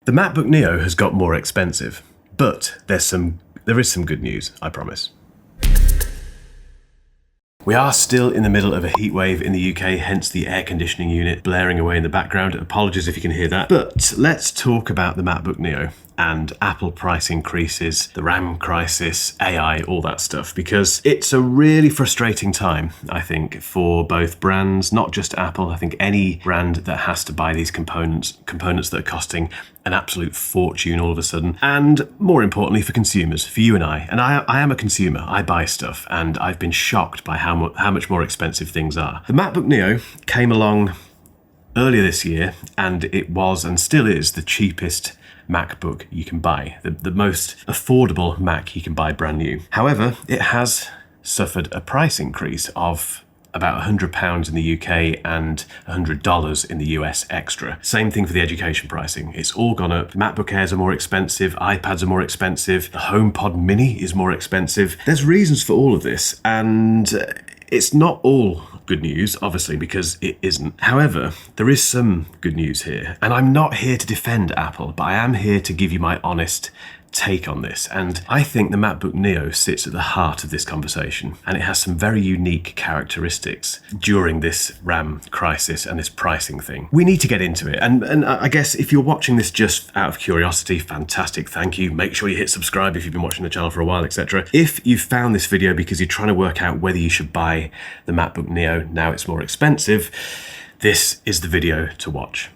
The MacBook Neo has got more expensive, but there is some good news, I promise. We are still in the middle of a heat wave in the UK, hence the air conditioning unit blaring away in the background. Apologies if you can hear that. But let's talk about the MacBook Neo and Apple price increases, the RAM crisis, AI, all that stuff, because it's a really frustrating time, I think, for both brands, not just Apple. I think any brand that has to buy these components that are costing an absolute fortune all of a sudden, and more importantly for consumers, for you and I. And I am a consumer, I buy stuff, and I've been shocked by how much more expensive things are. The MacBook Neo came along earlier this year, and it was and still is the cheapest MacBook you can buy, the most affordable Mac you can buy brand new. However, it has suffered a price increase of about £100 in the UK and $100 in the US extra. Same thing for the education pricing. It's all gone up. MacBook Airs are more expensive, iPads are more expensive, the HomePod Mini is more expensive. There's reasons for all of this, and it's not all good news, obviously, because it isn't. However, there is some good news here, and I'm not here to defend Apple, but I am here to give you my honest take on this. And I think the MacBook Neo sits at the heart of this conversation, and it has some very unique characteristics during this RAM crisis and this pricing thing. We need to get into it, and I guess if you're watching this just out of curiosity, fantastic, thank you. Make sure you hit subscribe if you've been watching the channel for a while, etc. If you found this video because you're trying to work out whether you should buy the MacBook Neo now it's more expensive, this is the video to watch.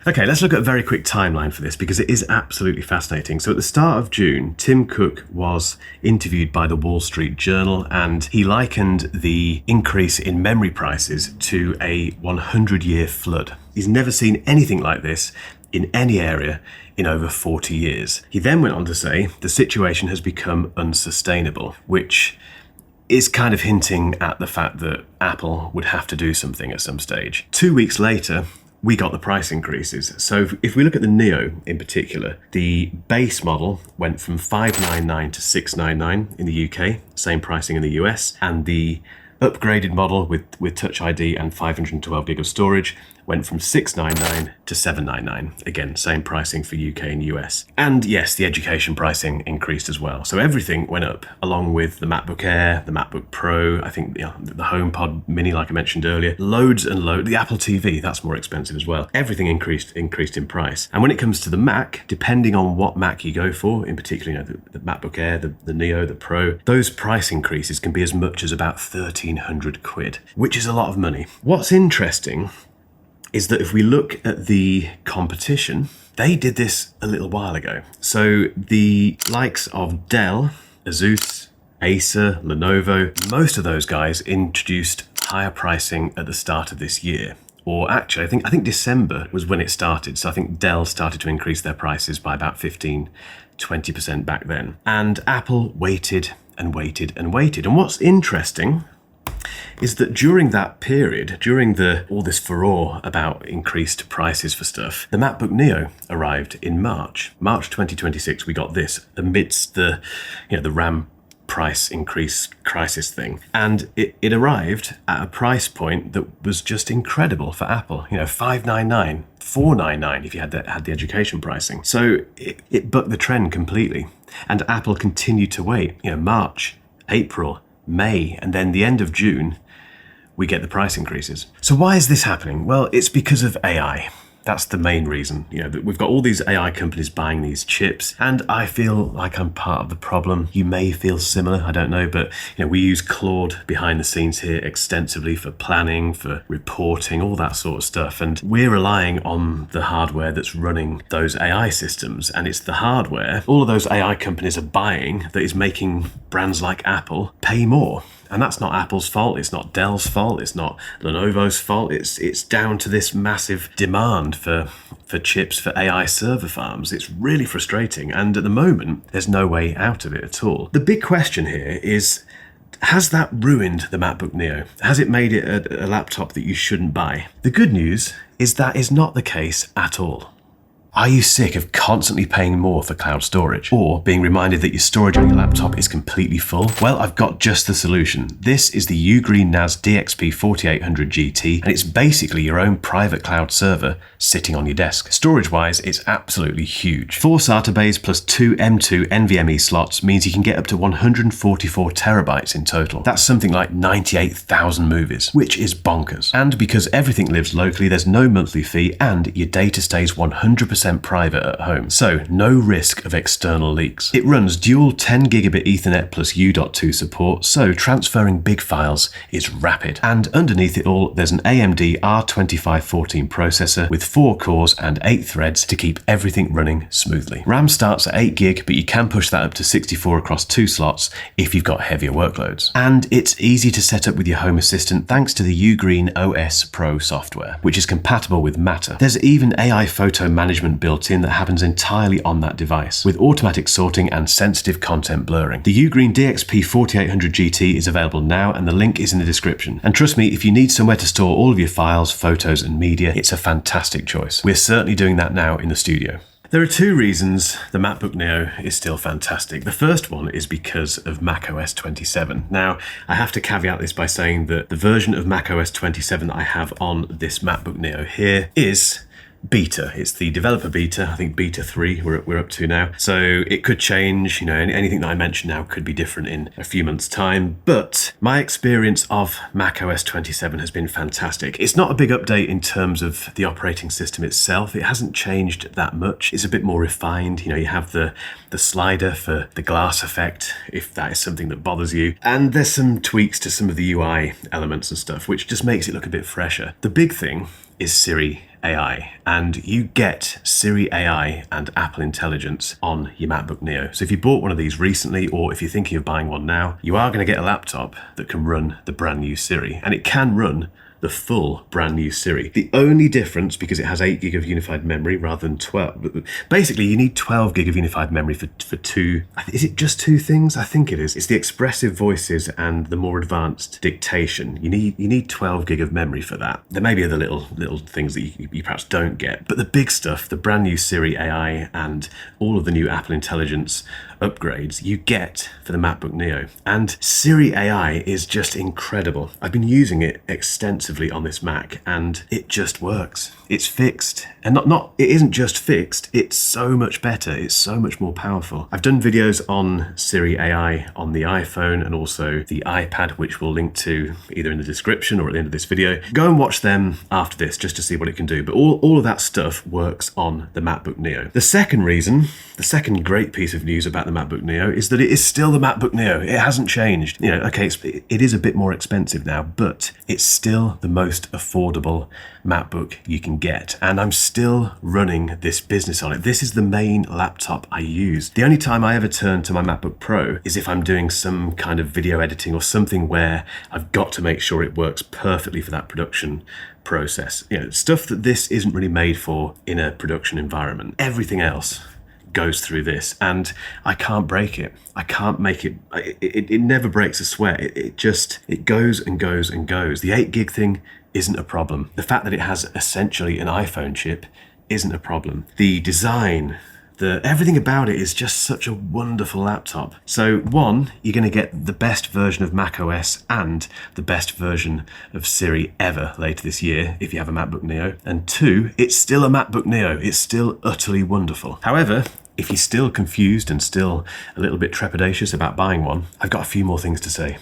Okay, let's look at a very quick timeline for this because it is absolutely fascinating. So at the start of June, Tim Cook was interviewed by the Wall Street Journal, and he likened the increase in memory prices to a 100-year flood. He's never seen anything like this in any area in over 40 years. He then went on to say the situation has become unsustainable, which is kind of hinting at the fact that Apple would have to do something at some stage. 2 weeks later, we got the price increases. So if we look at the Neo in particular, the base model went from $599 to $699 in the UK, same pricing in the US, and the upgraded model with Touch ID and 512 gig of storage went from $699 to $799. Again, same pricing for UK and US. And yes, the education pricing increased as well. So everything went up, along with the MacBook Air, the MacBook Pro, I think the HomePod Mini, like I mentioned earlier, loads and loads. The Apple TV, that's more expensive as well. Everything increased in price. And when it comes to the Mac, depending on what Mac you go for, in particular, the MacBook Air, the Neo, the Pro, those price increases can be as much as about 1,300 quid, which is a lot of money. What's interesting is that if we look at the competition, they did this a little while ago. So the likes of Dell, Asus, Acer, Lenovo, most of those guys introduced higher pricing at the start of this year. Or actually, I think December was when it started. So I think Dell started to increase their prices by about 15-20% back then. And Apple waited and waited and waited. And what's interesting is that during that period, during all this furore about increased prices for stuff, the MacBook Neo arrived in March 2026. We got this amidst the RAM price increase crisis thing, and it arrived at a price point that was just incredible for Apple. $599, $499 if you had the education pricing. So it bucked the trend completely, and Apple continued to wait. March, April, May, and then the end of June, we get the price increases. So why is this happening? Well, it's because of AI. That's the main reason. That we've got all these AI companies buying these chips, and I feel like I'm part of the problem. You may feel similar, I don't know, but we use Claude behind the scenes here extensively for planning, for reporting, all that sort of stuff, and we're relying on the hardware that's running those AI systems, and it's the hardware all of those AI companies are buying that is making brands like Apple pay more. And that's not Apple's fault, it's not Dell's fault, it's not Lenovo's fault, it's down to this massive demand for chips for AI server farms. It's really frustrating, and at the moment, there's no way out of it at all. The big question here is, has that ruined the MacBook Neo? Has it made it a laptop that you shouldn't buy? The good news is that is not the case at all. Are you sick of constantly paying more for cloud storage or being reminded that your storage on your laptop is completely full? Well, I've got just the solution. This is the UGREEN NAS DXP 4800 GT, and it's basically your own private cloud server sitting on your desk. Storage-wise, it's absolutely huge. 4 SATA bays plus 2 M2 NVMe slots means you can get up to 144 terabytes in total. That's something like 98,000 movies, which is bonkers. And because everything lives locally, there's no monthly fee and your data stays 100% private at home, so no risk of external leaks. It runs dual 10 gigabit Ethernet plus U.2 support, so transferring big files is rapid. And underneath it all, there's an AMD R2514 processor with 4 cores and 8 threads to keep everything running smoothly. RAM starts at 8 gig, but you can push that up to 64 across 2 slots if you've got heavier workloads. And it's easy to set up with your Home Assistant thanks to the UGREEN OS Pro software, which is compatible with Matter. There's even AI photo management built in that happens entirely on that device, with automatic sorting and sensitive content blurring. The UGREEN DXP 4800 GT is available now, and the link is in the description. And trust me, if you need somewhere to store all of your files, photos, and media, it's a fantastic choice. We're certainly doing that now in the studio. There are 2 reasons the MacBook Neo is still fantastic. The first one is because of macOS 27. Now, I have to caveat this by saying that the version of macOS 27 that I have on this MacBook Neo here is beta. It's the developer beta. I think beta 3 we're up to now. So it could change, anything that I mention now could be different in a few months' time. But my experience of macOS 27 has been fantastic. It's not a big update in terms of the operating system itself. It hasn't changed that much. It's a bit more refined. You have the slider for the glass effect, if that is something that bothers you. And there's some tweaks to some of the UI elements and stuff, which just makes it look a bit fresher. The big thing is Siri AI, and you get Siri AI and Apple Intelligence on your MacBook Neo. So if you bought one of these recently, or if you're thinking of buying one now, you are going to get a laptop that can run the brand new Siri, and it can run the full brand new Siri. The only difference, because it has 8 gig of unified memory rather than 12, basically you need 12 gig of unified memory for 2, is it just 2 things? I think it is. It's the expressive voices and the more advanced dictation. You need 12 gig of memory for that. There may be other little things that you perhaps don't get, but the big stuff, the brand new Siri AI and all of the new Apple Intelligence upgrades you get for the MacBook Neo. And Siri AI is just incredible. I've been using it extensively on this Mac and it just works. It's fixed. And it isn't just fixed, it's so much better. It's so much more powerful. I've done videos on Siri AI on the iPhone and also the iPad, which we'll link to either in the description or at the end of this video. Go and watch them after this just to see what it can do. But all of that stuff works on the MacBook Neo. The second great piece of news about the MacBook Neo is that it is still the MacBook Neo. It hasn't changed. Okay, it is a bit more expensive now, but it's still the most affordable MacBook you can get. And I'm still running this business on it. This is the main laptop I use. The only time I ever turn to my MacBook Pro is if I'm doing some kind of video editing or something where I've got to make sure it works perfectly for that production process. Stuff that this isn't really made for in a production environment. Everything else goes through this, and I can't break it. I can't make it. It never breaks a sweat. It goes and goes and goes. The 8 gig thing isn't a problem. The fact that it has essentially an iPhone chip isn't a problem. The design, everything about it is just such a wonderful laptop. So 1, you're going to get the best version of macOS and the best version of Siri ever later this year if you have a MacBook Neo. And 2, it's still a MacBook Neo. It's still utterly wonderful. However, if you're still confused and still a little bit trepidatious about buying one, I've got a few more things to say.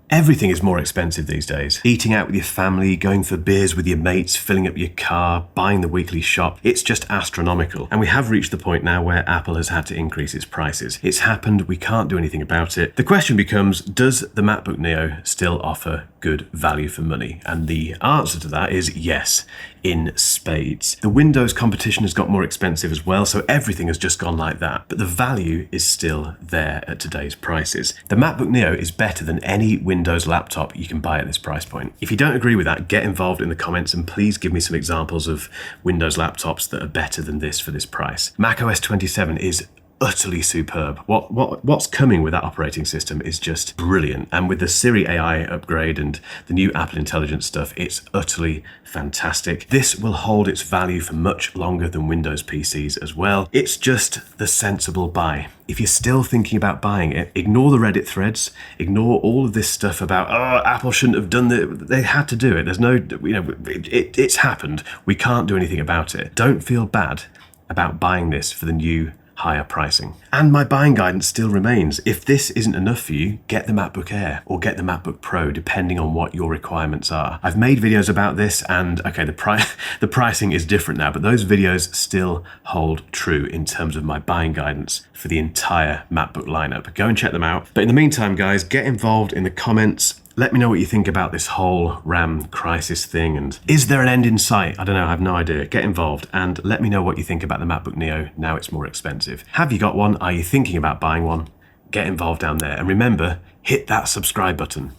Everything is more expensive these days. Eating out with your family, going for beers with your mates, filling up your car, buying the weekly shop. It's just astronomical. And we have reached the point now where Apple has had to increase its prices. It's happened, we can't do anything about it. The question becomes, does the MacBook Neo still offer good value for money? And the answer to that is yes, in spades. The Windows competition has got more expensive as well, so everything has just gone like that. But the value is still there at today's prices. The MacBook Neo is better than any Windows laptop you can buy at this price point. If you don't agree with that, get involved in the comments and please give me some examples of Windows laptops that are better than this for this price. macOS 27 is utterly superb. What's coming with that operating system is just brilliant. And with the Siri AI upgrade and the new Apple Intelligence stuff, it's utterly fantastic. This will hold its value for much longer than Windows PCs as well. It's just the sensible buy. If you're still thinking about buying it, ignore the Reddit threads, ignore all of this stuff about, oh, Apple shouldn't have done it. They had to do it. There's no, it's happened. We can't do anything about it. Don't feel bad about buying this for the new higher pricing. And my buying guidance still remains. If this isn't enough for you, get the MacBook Air or get the MacBook Pro, depending on what your requirements are. I've made videos about this, and okay, the pricing is different now, but those videos still hold true in terms of my buying guidance for the entire MacBook lineup. Go and check them out. But in the meantime, guys, get involved in the comments. Let me know what you think about this whole RAM crisis thing, and is there an end in sight? I don't know, I have no idea. Get involved and let me know what you think about the MacBook Neo now it's more expensive. Have you got one? Are you thinking about buying one? Get involved down there. And remember, hit that subscribe button.